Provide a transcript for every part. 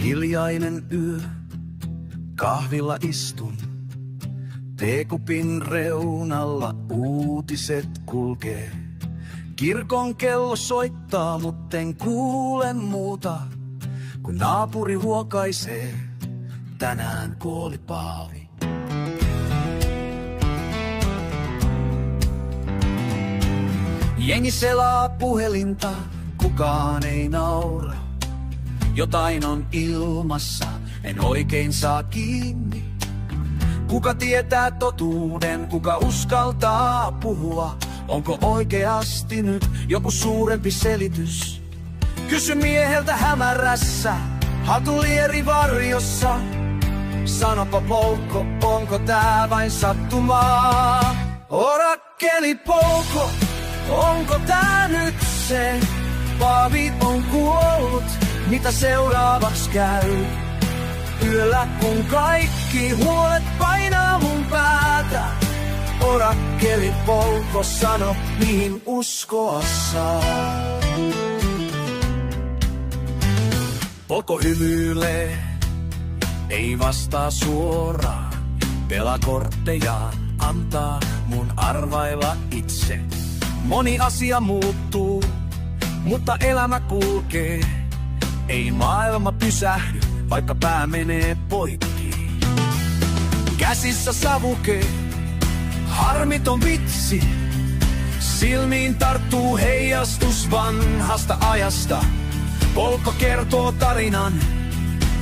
Hiljainen yö, kahvilla istun. Teekupin reunalla uutiset kulkee. Kirkon kello soittaa, mutten kuulen muuta, kun naapuri huokaisee, tänään kuoli Paavi. Jengi selaa puhelinta, kukaan ei naura. Jotain on ilmassa, en oikein saa kiinni. Kuka tietää totuuden, kuka uskaltaa puhua? Onko oikeasti nyt joku suurempi selitys? Kysy mieheltä hämärässä, hatulieri varjossa. Sanopa poukko, onko tää vain sattumaa? Orakkeli poukko, onko tää nyt se? Paavi on kuollut, mitä seuraavaksi käy? Yöllä kun kaikki huolet painaa mun päätä. Orakkeli poukko, sano mihin uskoa saa. Poukko hymyilee, ei vastaa suoraan. Pelaa korttejaan, antaa mun arvailla itse. Moni asia muuttuu, mutta elämä kulkee. Ei maailma pysähdy, vaikka pää menee poikki. Käsissä savuke, harmiton vitsi. Silmiin tarttuu heijastus vanhasta ajasta. Poukko kertoo tarinan,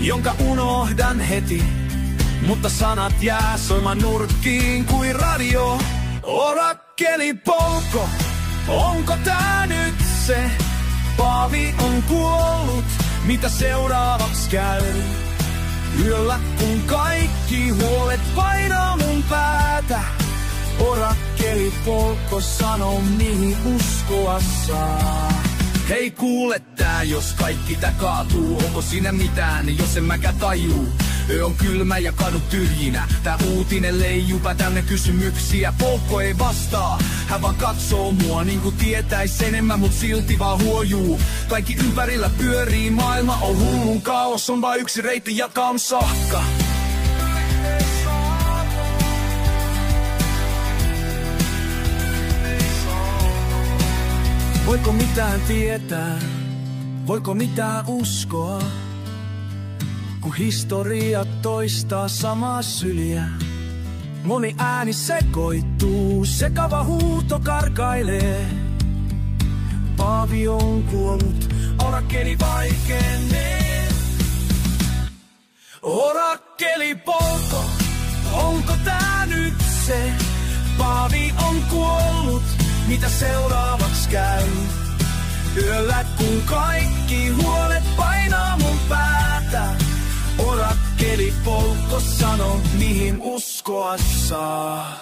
jonka unohdan heti. Mutta sanat jää soimaan nurkkiin kuin radio. Orakkeli poukko, onko tää nyt se? Paavi on kuollut, mitä seuraavaksi käy? Yöllä kun kaikki huolet painaa mun päätä. Orakkeli poukko, sano mihin uskoa saa. Hei kuule tää, jos kaikki tää kaatuu. Onko siinä mitään, jos en mäkään tajuu? Yö on kylmä ja kadut tyhjinä. Tää uutinen leijupa täynnä kysymyksiä. Poukko ei vastaa, hän vaan katsoo mua niin kuin tietäis enemmän, mut silti vaan huojuu. Kaikki ympärillä pyörii, maailma on hullun kaos. On vaan yksi reitti jakaa on sahka. Voiko mitään tietää? Voiko mitään uskoa? Kun historia toistaa samaa syliä. Moni ääni sekoittuu, sekava huuto karkailee. Paavi on kuollut, orakkeli vaikenee. Orakkeli poukko, onko tää nyt se? Paavi on kuollut, mitä seuraavaksi käy? Yöllä kun kaikki huolet painaa mun päätä. Orakkeli poukko, sano mihin uskoa saa.